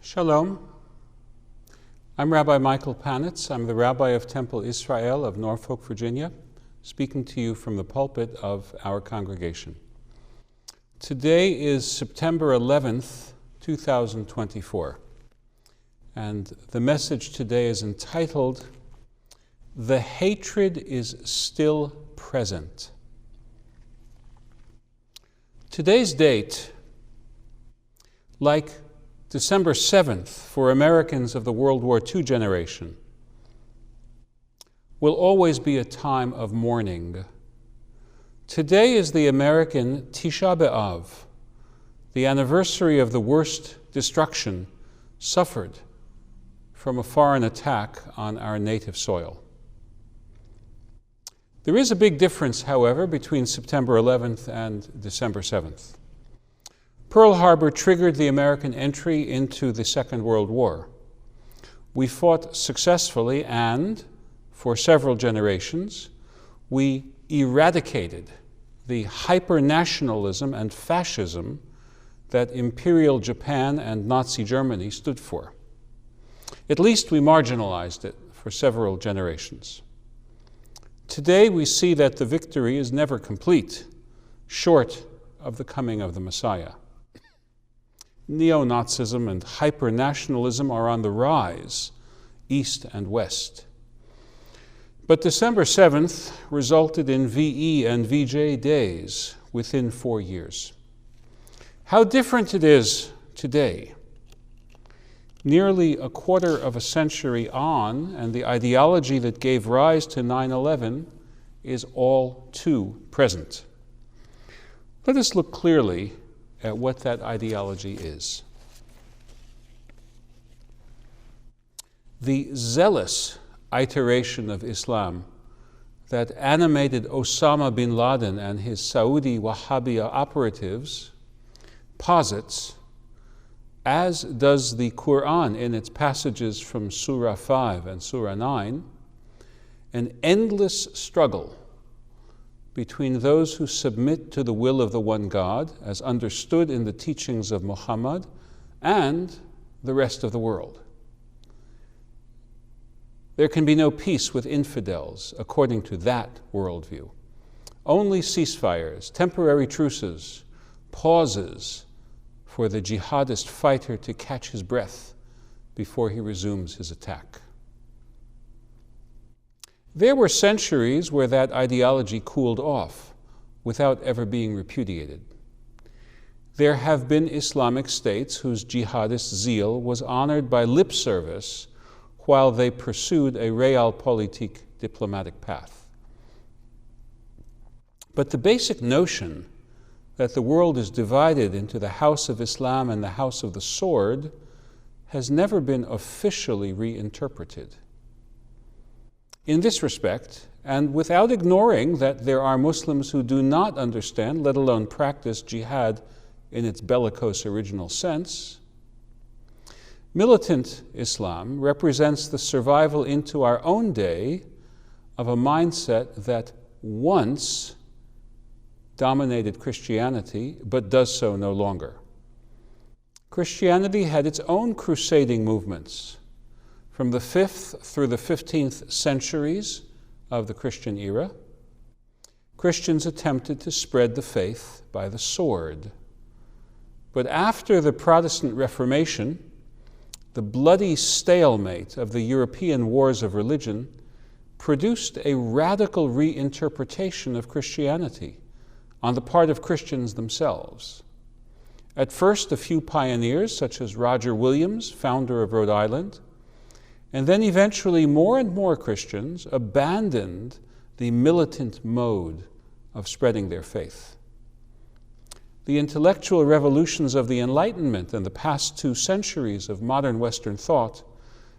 Shalom. I'm Rabbi Michael Panitz. I'm the Rabbi of Temple Israel of Norfolk, Virginia, speaking to you from the pulpit of our congregation. Today is September 11th, 2024, and the message today is entitled, "The Hatred is Still Present." Today's date, like December 7th for Americans of the World War II generation, will always be a time of mourning. Today is the American Tisha B'Av, the anniversary of the worst destruction suffered from a foreign attack on our native soil. There is a big difference, however, between September 11th and December 7th. Pearl Harbor triggered the American entry into the Second World War. We fought successfully and, for several generations, we eradicated the hyper-nationalism and fascism that Imperial Japan and Nazi Germany stood for. At least we marginalized it for several generations. Today we see that the victory is never complete, short of the coming of the Messiah. Neo-Nazism and hyper-nationalism are on the rise, east and west. But December 7th resulted in VE and VJ days within 4 years. How different it is today. Nearly a quarter of a century on, and the ideology that gave rise to 9/11 is all too present. Let us look clearly at what that ideology is. The zealous iteration of Islam that animated Osama bin Laden and his Saudi Wahhabi operatives posits, as does the Quran in its passages from Surah 5 and Surah 9, an endless struggle between those who submit to the will of the one God, as understood in the teachings of Muhammad, and the rest of the world. There can be no peace with infidels according to that worldview. Only ceasefires, temporary truces, pauses for the jihadist fighter to catch his breath before he resumes his attack. There were centuries where that ideology cooled off without ever being repudiated. There have been Islamic states whose jihadist zeal was honored by lip service while they pursued a realpolitik diplomatic path. But the basic notion that the world is divided into the house of Islam and the house of the sword has never been officially reinterpreted. In this respect, and without ignoring that there are Muslims who do not understand, let alone practice, jihad in its bellicose original sense, militant Islam represents the survival into our own day of a mindset that once dominated Christianity, but does so no longer. Christianity had its own crusading movements. From the 5th through the 15th centuries of the Christian era, Christians attempted to spread the faith by the sword. But after the Protestant Reformation, the bloody stalemate of the European wars of religion produced a radical reinterpretation of Christianity on the part of Christians themselves. At first, a few pioneers, such as Roger Williams, founder of Rhode Island, and then eventually more and more Christians abandoned the militant mode of spreading their faith. The intellectual revolutions of the Enlightenment and the past 2 centuries of modern Western thought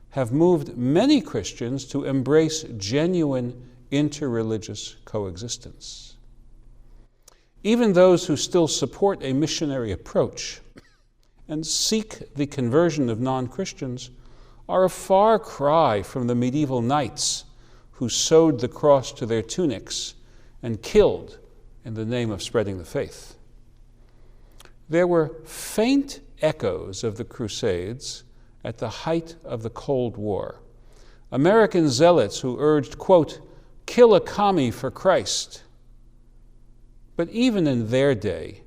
have moved many Christians to embrace genuine interreligious coexistence. Even those who still support a missionary approach and seek the conversion of non-Christians are a far cry from the medieval knights who sewed the cross to their tunics and killed in the name of spreading the faith. There were faint echoes of the Crusades at the height of the Cold War. American zealots who urged, quote, "Kill a commie for Christ." But even in their day,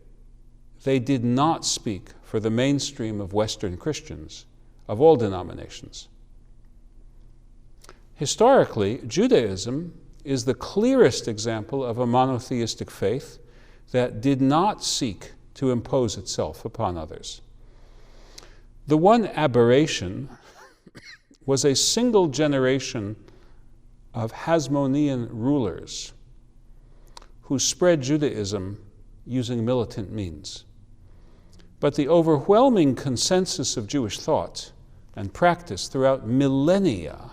they did not speak for the mainstream of Western Christians of all denominations. Historically, Judaism is the clearest example of a monotheistic faith that did not seek to impose itself upon others. The one aberration was a single generation of Hasmonean rulers who spread Judaism using militant means. But the overwhelming consensus of Jewish thought and practice throughout millennia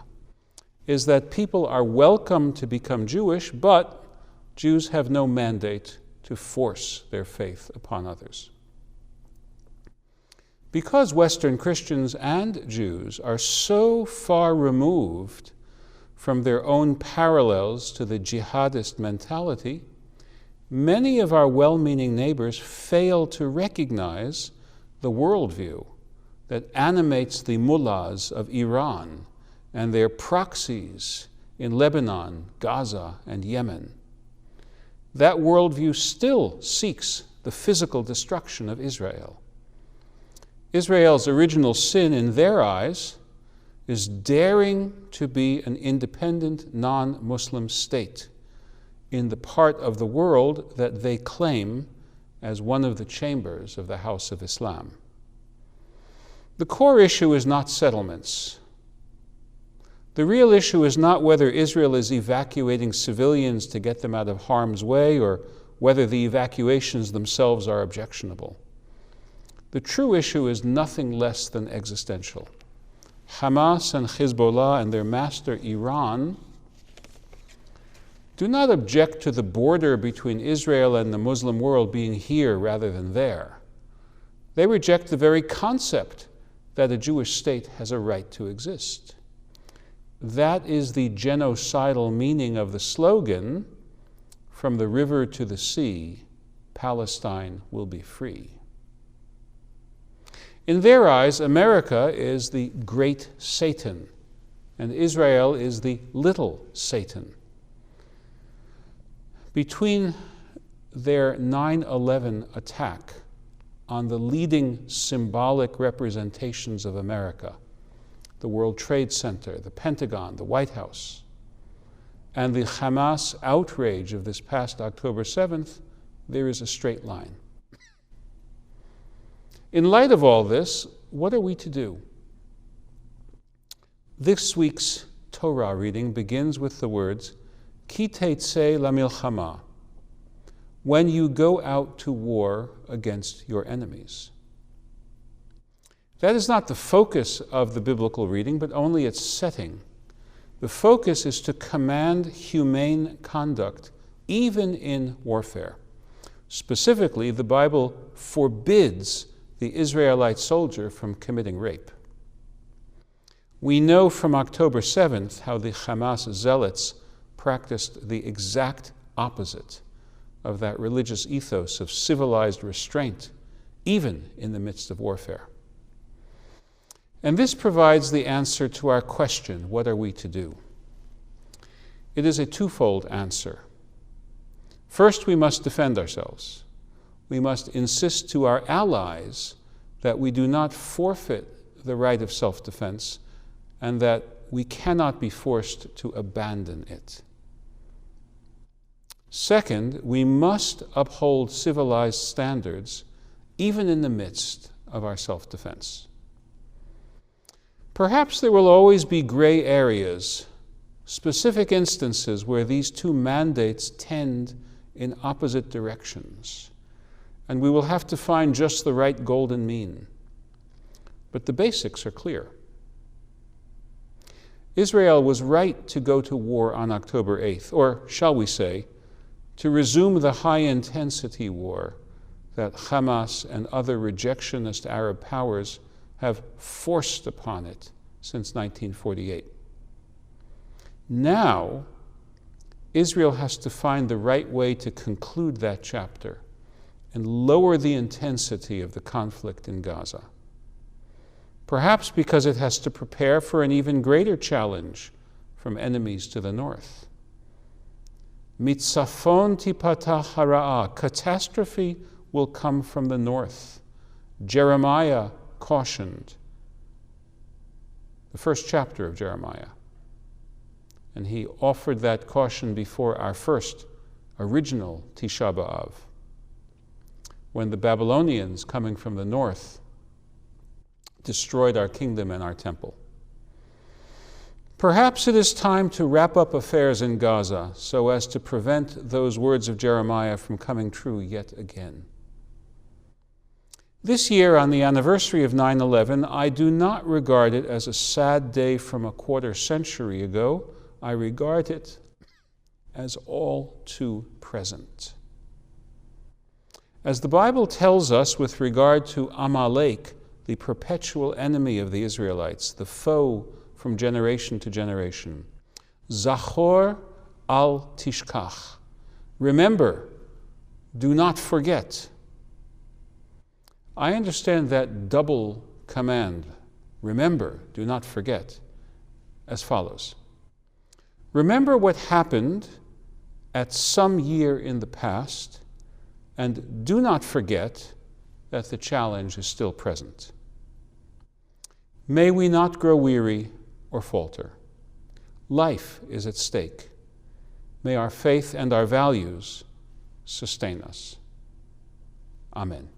is that people are welcome to become Jewish, but Jews have no mandate to force their faith upon others. Because Western Christians and Jews are so far removed from their own parallels to the jihadist mentality, many of our well-meaning neighbors fail to recognize the worldview that animates the mullahs of Iran and their proxies in Lebanon, Gaza, and Yemen. That worldview still seeks the physical destruction of Israel. Israel's original sin in their eyes is daring to be an independent non-Muslim state in the part of the world that they claim as one of the chambers of the House of Islam. The core issue is not settlements. The real issue is not whether Israel is evacuating civilians to get them out of harm's way or whether the evacuations themselves are objectionable. The true issue is nothing less than existential. Hamas and Hezbollah and their master Iran do not object to the border between Israel and the Muslim world being here rather than there. They reject the very concept that a Jewish state has a right to exist. That is the genocidal meaning of the slogan, "From the river to the sea, Palestine will be free." In their eyes, America is the great Satan, and Israel is the little Satan. Between their 9/11 attack on the leading symbolic representations of America, the World Trade Center, the Pentagon, the White House, and the Hamas outrage of this past October 7th, there is a straight line. In light of all this, what are we to do? This week's Torah reading begins with the words, Ki tetzei lamilchama, when you go out to war against your enemies. That is not the focus of the biblical reading, but only its setting. The focus is to command humane conduct, even in warfare. Specifically, the Bible forbids the Israelite soldier from committing rape. We know from October 7th how the Hamas zealots practiced the exact opposite of that religious ethos of civilized restraint, even in the midst of warfare. And this provides the answer to our question, what are we to do? It is a twofold answer. First, we must defend ourselves. We must insist to our allies that we do not forfeit the right of self-defense and that we cannot be forced to abandon it. Second, we must uphold civilized standards even in the midst of our self-defense. Perhaps there will always be gray areas, specific instances where these two mandates tend in opposite directions, and we will have to find just the right golden mean. But the basics are clear. Israel was right to go to war on October 8th, or shall we say, to resume the high-intensity war that Hamas and other rejectionist Arab powers have forced upon it since 1948. Now, Israel has to find the right way to conclude that chapter and lower the intensity of the conflict in Gaza. perhaps because it has to prepare for an even greater challenge from enemies to the north. Mitzafon tipatah hara'ah, catastrophe will come from the north. Jeremiah cautioned. The first chapter of Jeremiah. And he offered that caution before our first original Tisha B'Av, when the Babylonians coming from the north destroyed our kingdom and our temple. Perhaps it is time to wrap up affairs in Gaza so as to prevent those words of Jeremiah from coming true yet again. This year, on the anniversary of 9/11, I do not regard it as a sad day from a quarter century ago. I regard it as all too present. As the Bible tells us with regard to Amalek, the perpetual enemy of the Israelites, the foe from generation to generation, Zachor al tishkach, remember, do not forget. I understand that double command, remember, do not forget, as follows. Remember what happened at some year in the past, and do not forget that the challenge is still present. May we not grow weary or falter. Life is at stake. May our faith and our values sustain us. Amen.